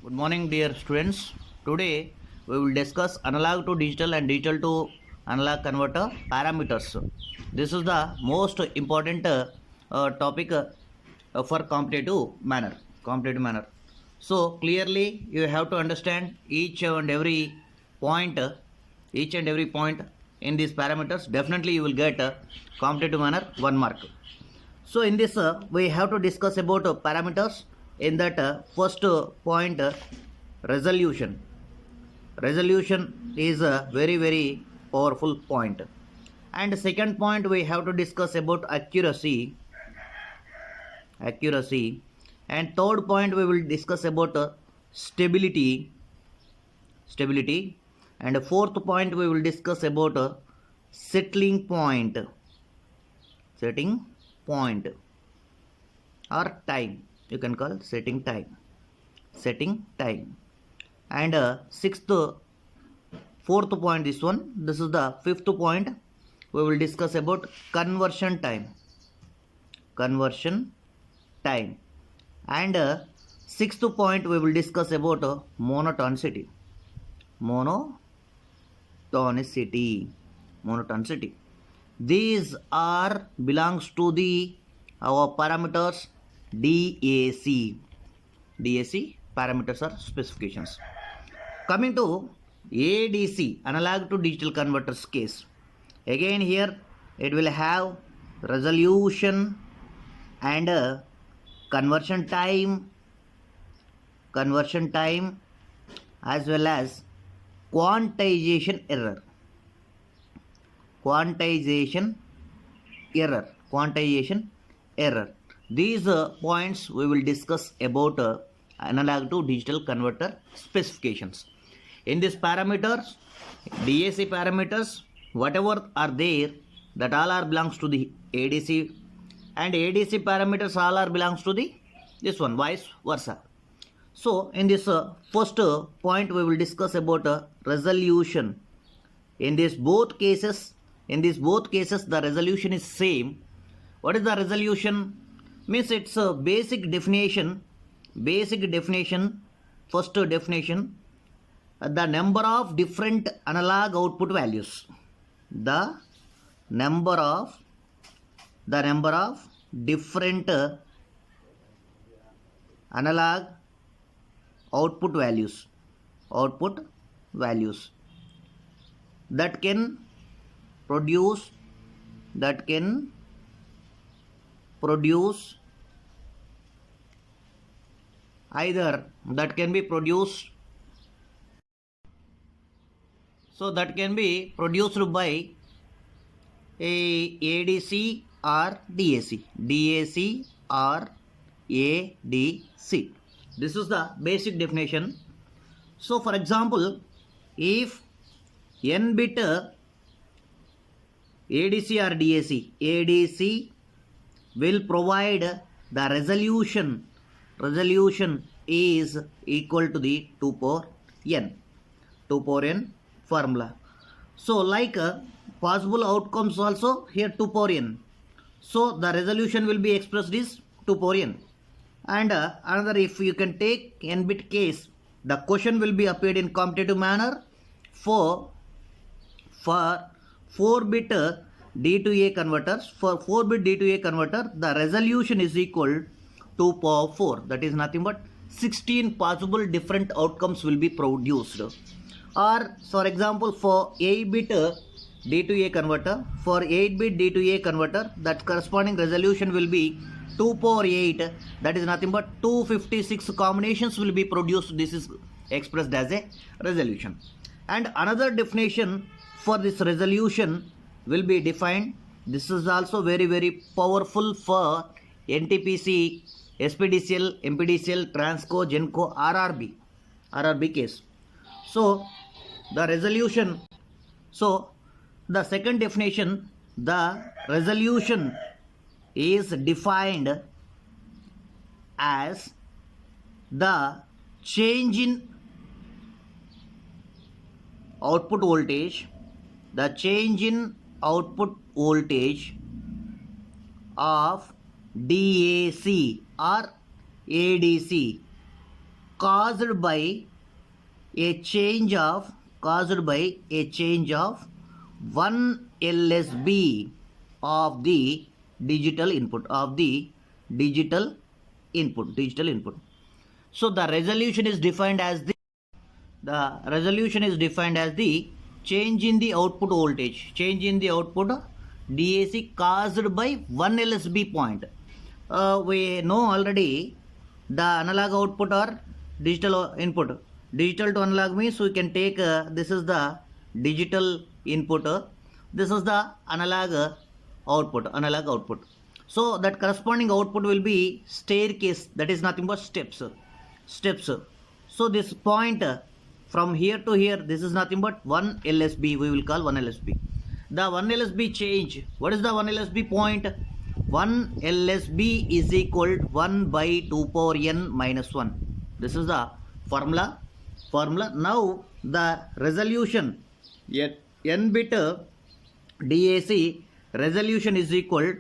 Good morning, dear students. Today we will discuss analog to digital and digital to analog converter parameters. This is the most important topic for competitive manner. Competitive manner. So clearly, you have to understand point, each and every point in these parameters. Definitely, you will get competitive manner 1 mark. So in this we have to discuss about parameters. In that first point, resolution. Resolution is a very powerful point. And second point, we have to discuss about accuracy. Accuracy. And third point, we will discuss about stability. Stability. And fourth point, we will discuss about settling point. Setting point or time. You can call setting time. Setting time. And fourth point, this one. This is the fifth point. We will discuss about conversion time. Conversion time. And sixth point, we will discuss about monotonicity. Monotonicity. Monotonicity. These are belongs to the our parameters DAC. DAC parameters are specifications. Coming to ADC, analog to digital converters case. Again here it will have resolution and conversion time as well as quantization error. Quantization error. These points we will discuss about analog to digital converter specifications. In these parameters, DAC parameters, whatever are there, that all are belongs to the ADC, and ADC parameters all are belongs to the this one, vice versa. So in this first point, we will discuss about resolution. In these both cases, the resolution is same. What is the resolution? Means it's a basic definition. First definition, the number of different analog output values. The number of different analog output values that can produce either that can be produced, so that can be produced by a ADC or DAC. DAC or ADC. This is the basic definition. So for example, if n bit ADC or ADC will provide the resolution is equal to the 2 power n formula. So like possible outcomes also here 2 power n. So the resolution will be expressed is 2 power n. And another, if you can take n bit case, the question will be appeared in commutative manner for 4-bit D to A converters. For 4-bit D to A converter, the resolution is equal 2 power 4. That is nothing but 16 possible different outcomes will be produced. Or for example, for 8-bit D to A converter, that corresponding resolution will be 2 power 8. That is nothing but 256 combinations will be produced. This is expressed as a resolution. And another definition for this resolution will be defined. This is also very powerful for NTPC, SPDCL, MPDCL, Transco, Genco, RRB case. So the resolution, so the second definition, the resolution is defined as the change in output voltage, of DAC or ADC caused by a change of 1 LSB of the digital input. So the resolution is defined as the change in the output voltage, DAC caused by 1 LSB point. We know already the analog output or digital input. Digital to analog means we can take this is the digital input, this is the analog output. So that corresponding output will be staircase, that is nothing but steps. So this point from here to here, this is nothing but 1 LSB, we will call 1 LSB. The 1 LSB change, what is the 1 LSB point? 1 LSB is equal to 1 by 2 power n minus 1. This is the formula. Now the resolution, n bit DAC resolution is equal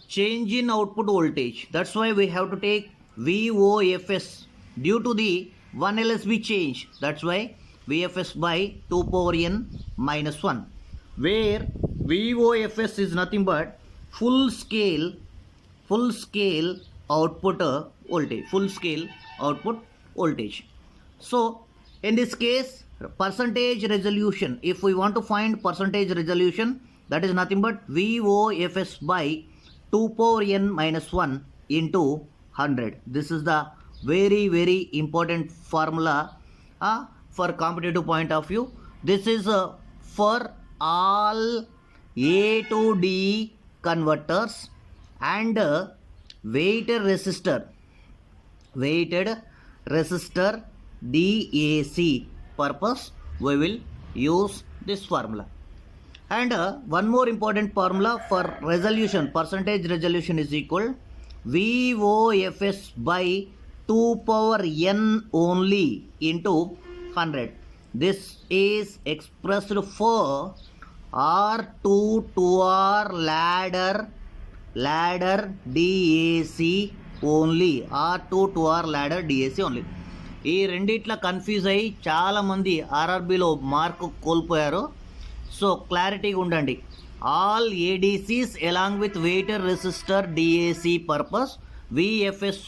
change in output voltage. That's why we have to take VOFS due to the 1 LSB change. That's why VFS by 2 power n minus 1, where VOFS is nothing but full scale output voltage. So in this case, percentage resolution, if we want to find percentage resolution, that is nothing but VOFS by 2 power n minus 1 into 100. This is the very important formula for competitive point of view. This is for all A to D converters and weighted resistor DAC purpose we will use this formula. And one more important formula for resolution, percentage resolution is equal VOFS by 2 power n only into 100. This is expressed for R2 to R ladder DAC only. R2 to R ladder DAC only. ఈ రెండిట్ల confuse అయ్యి చాలామంది ఆర్ఆర్బీలో mark కోల్పోయారు. So క్లారిటీగా ఉండండి. All ADCs along with weighted resistor DAC purpose VOFS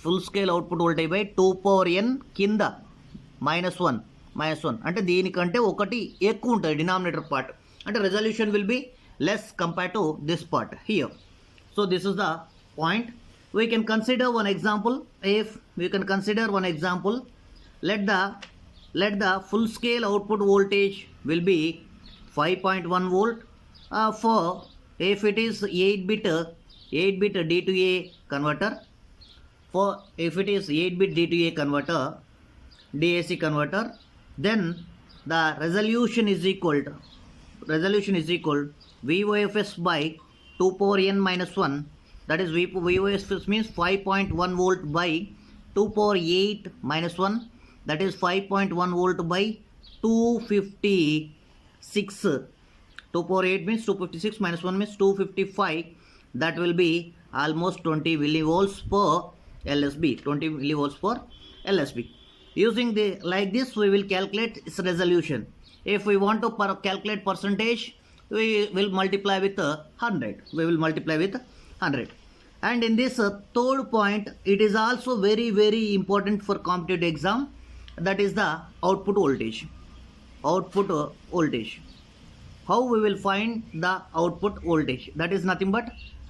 full scale output voltage by 2 power n కింద minus one అంటే దీనికంటే ఒకటి ఎక్కువ ఉంటుంది డినామినేటర్ పార్ట్, అంటే resolution will be less compare to this part here. So this is the point. We can consider one example. Let the full scale output voltage will be 5.1 volt for if it is 8 bit D2A converter. For if it is 8 bit D2A converter, DAC converter, then the resolution is equal VOFS by 2 power n minus 1. That is VOFS means 5.1 volt by 2 power 8 minus 1. That is 5.1 volt by 256. 2 power 8 means 256 minus 1 means 255. That will be almost 20 millivolts per LSB. Using like this, we will calculate its resolution. If we want to calculate percentage, we will multiply with 100. And in this third point, it is also very important for competitive exam. That is the output voltage. How we will find the output voltage? That is nothing but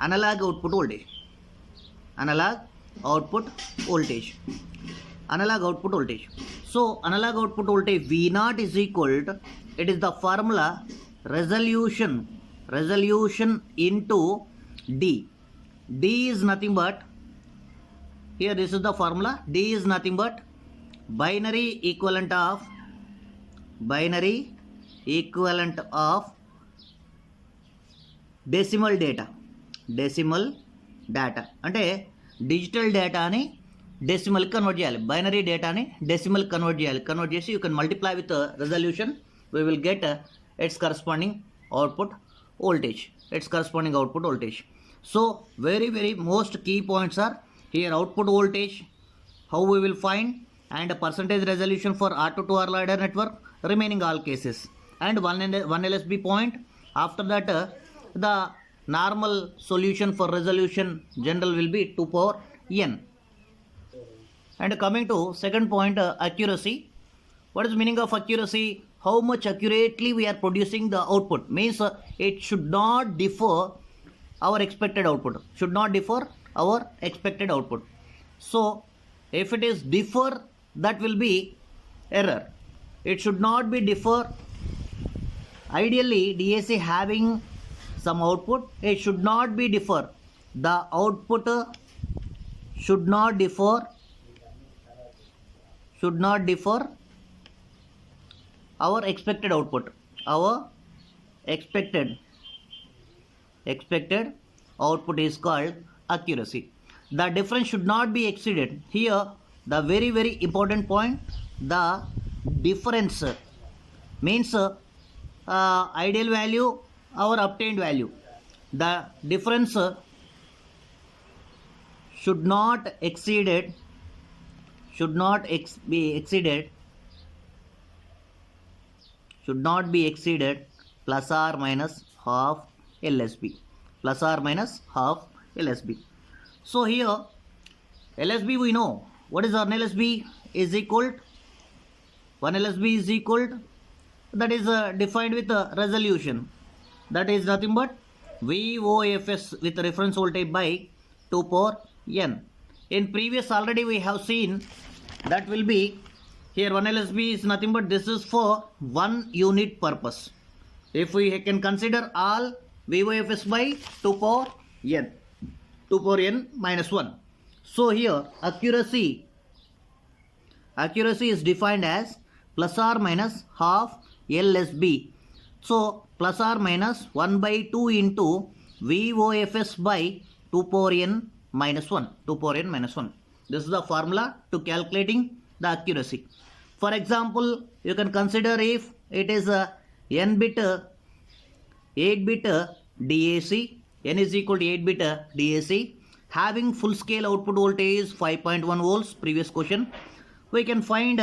analog output voltage. So analog output voltage V0 is equal to, it is the formula resolution into D. D is nothing but, here this is the formula, D is nothing but binary equivalent of decimal data. అంటే digital డేటాని decimal convert చేయాలి, binary డేటాని decimal convert చేసి you can multiply with resolution. We will get it's corresponding output voltage. So very most key points are here: output voltage, how we will find, and a percentage resolution for R2 to R ladder network, remaining all cases, and one LSB point. After that, the normal solution for resolution general will be 2 power n. And coming to second point, accuracy. What is the meaning of accuracy? How much accurately we are producing the output. Means it should not differ our expected output. Should not differ our expected output. So if it is differ, that will be error. It should not be differ. Ideally, DAC having some output, it should not be differ. The output should not differ. Should not differ our expected output. Our expected output is called accuracy. The difference should not be exceeded. Here the very important point, the difference means ideal value, our obtained value. The difference should not exceeded, should not be exceeded plus or minus half LSB, plus or minus half LSB. So here LSB we know. What is 1 LSB is equal? 1 LSB is equal, that is defined with resolution. That is nothing but VOFS with reference voltage by 2 power n. In previous already we have seen that will be here 1 LSB is nothing but this is for 1 unit purpose. If we can consider all VOFS by 2 power n, 2 power n minus 1. So here accuracy is defined as plus or minus half LSB. So plus or minus 1 by 2 into VOFS by 2 power n minus 1. 2 power n minus 1. This is the formula to calculating the accuracy. For example, you can consider if it is a n bit 8 bit DAC, n is equal to 8 bit DAC, having full scale output voltage 5.1 volts, previous question. We can find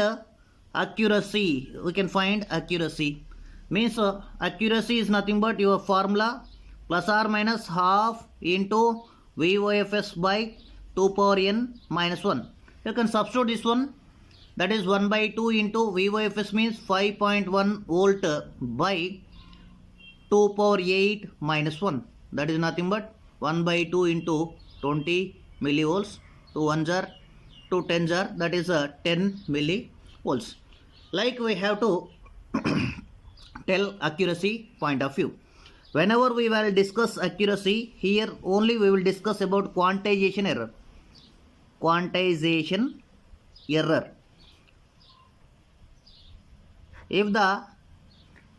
accuracy. Means accuracy is nothing but your formula plus or minus half into VOFS by 2 power n minus 1. You can substitute this one, that is 1 by 2 into VOFS means 5.1 volt by 2 power 8 minus 1. That is nothing but 1 by 2 into 20 millivolts. 2 1s are 2 10s are, that is 10 millivolts. Like we have to tell accuracy point of view. Whenever we will discuss accuracy, here only we will discuss about quantization error. Quantization error. If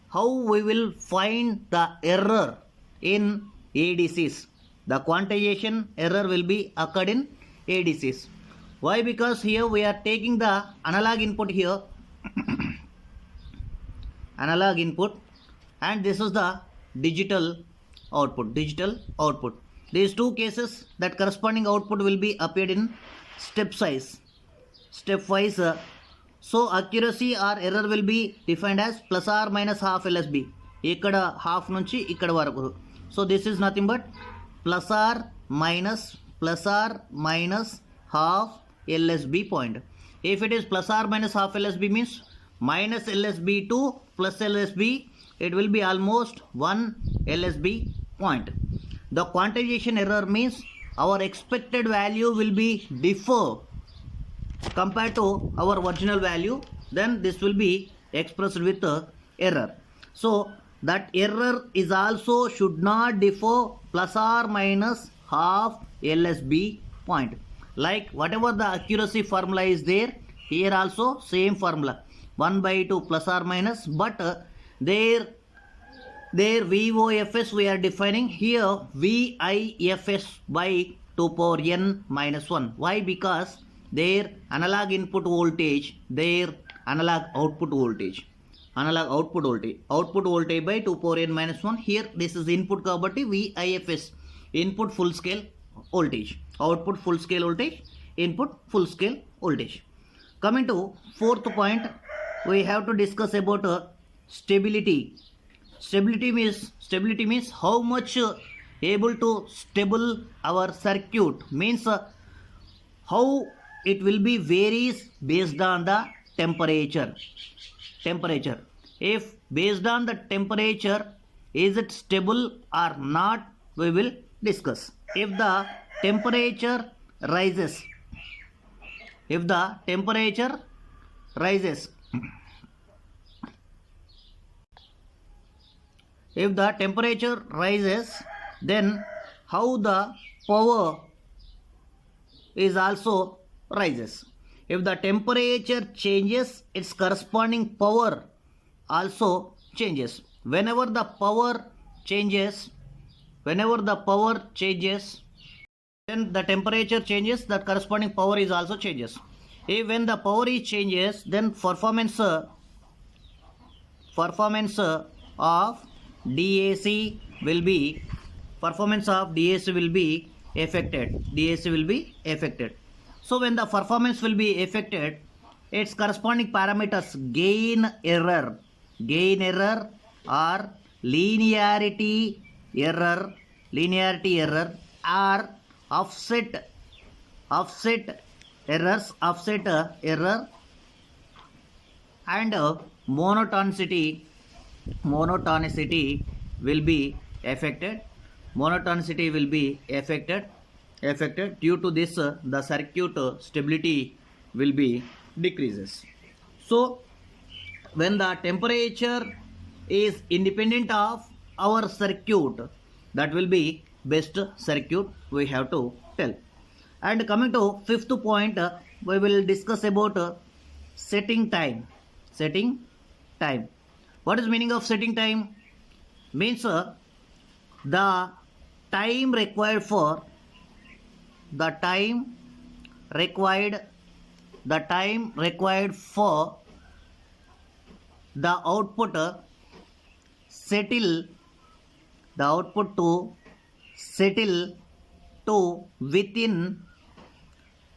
how we will find the error in ADCs, the quantization error will be occurred in ADCs. Why? Because here we are taking the analog input here, analog input, and this is the digital output. These two cases, that corresponding output will be appeared in stepwise. So accuracy or error will be defined as plus or minus half LSB. Ikkada half nunchi ikkada varaku. So this is nothing but plus or minus half LSB point. If it is plus or minus half LSB means minus LSB to plus LSB, it will be almost 1 LSB point. The quantization error means our expected value will be differ compared to our original value, then this will be expressed with error. So that error is also should not differ plus or minus half LSB point. Like whatever the accuracy formula is there, here also same formula 1 by 2 plus or minus, but their VOFS we are defining here VIFS by 2 power n minus 1. Why? Because their analog input voltage, their analog output voltage by 2 power n minus 1. Here this is input kabatti VIFS, input full scale voltage, output full scale voltage, input full scale voltage. Coming to fourth point, we have to discuss about stability. Stability means how much able to stable our circuit, means how it will be varies based on the temperature. If based on the temperature, is it stable or not, we will discuss. If the temperature rises, if the temperature rises, if the temperature rises, then how the power is also rises. If the temperature changes, its corresponding power also changes. Whenever the power changes, then the temperature changes, that corresponding power is also changes. If when the power is changes, then performance of DAC will be affected. So when the performance will be affected, its corresponding parameters gain error or linearity error or offset error and monotonicity will be affected. Due to this, the circuit stability will be decreases. So when the temperature is independent of our circuit, that will be best circuit we have to tell. And coming to fifth point, we will discuss about setting time. What is meaning of setting time? Means the time required for the output to settle to within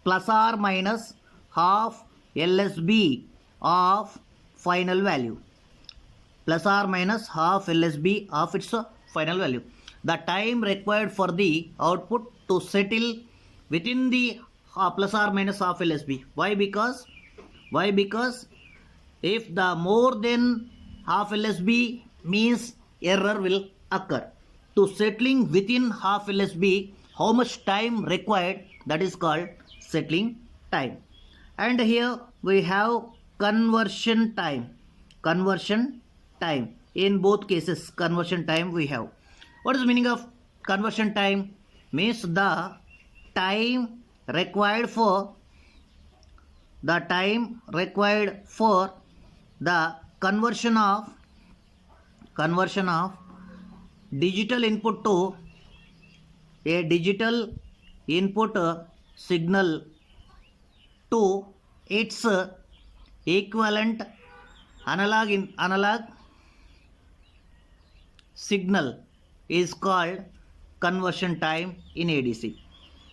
plus or minus half LSB of final value. Plus or minus half LSB of its final value. The time required for the output to settle within the plus or minus half LSB. Why? Because if the more than half LSB means error will occur. To settling within half LSB, how much time required, that is called settling time. And here we have conversion time. In both cases, conversion time we have. What is the meaning of conversion time? Means the time required for the conversion of digital input to a digital input signal to its equivalent analog signal is called conversion time in ADC.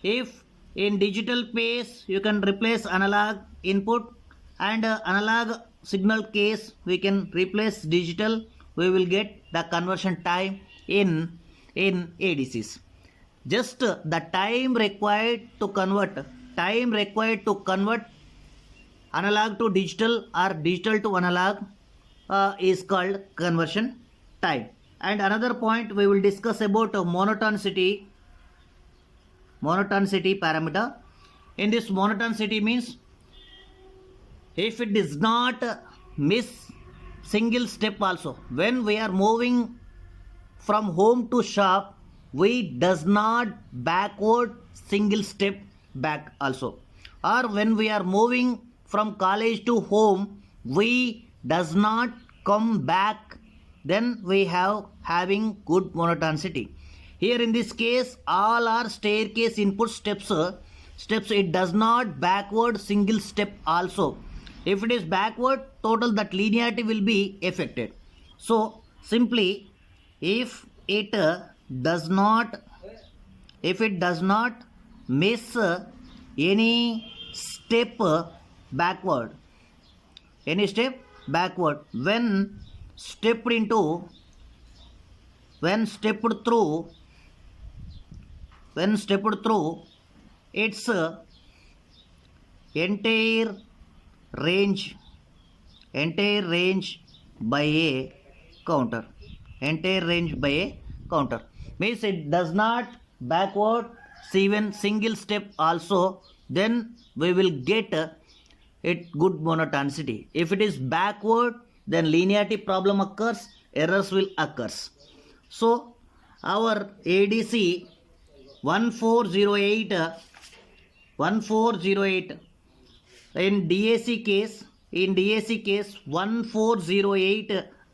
If in digital case you can replace analog input, and analog signal case we can replace digital, we will get the conversion time in ADCs. Just the time required to convert analog to digital or digital to analog is called conversion time. And another point we will discuss about monotonicity parameter. In this monotonicity means if it does not miss single step also, when we are moving from home to shop, we does not backward single step back also, or when we are moving from college to home, we does not come back, then we having good monotonicity. Here in this case, all are staircase input steps, it does not backward single step also. If it is backward, total that linearity will be affected. So simply, if it does not miss any step backward. Any step backward. When stepped through its entire range by a counter. Means it does not backward even single step also, then we will get it good monotonicity. If it is backward, then linearity problem occurs, errors will occurs. So our ADC 1408 in DAC case 1408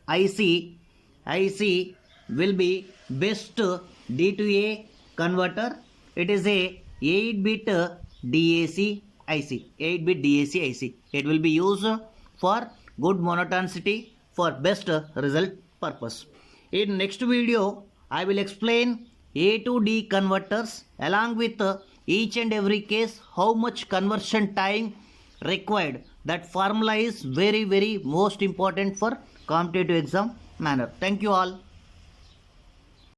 IC will be best D2A converter. It is a 8-bit DAC IC. It will be used for good monotonicity for best result purpose. In next video, I will explain A to D converters along with each and every case how much conversion time required. That formula is very most important for competitive exam manner. Thank you all.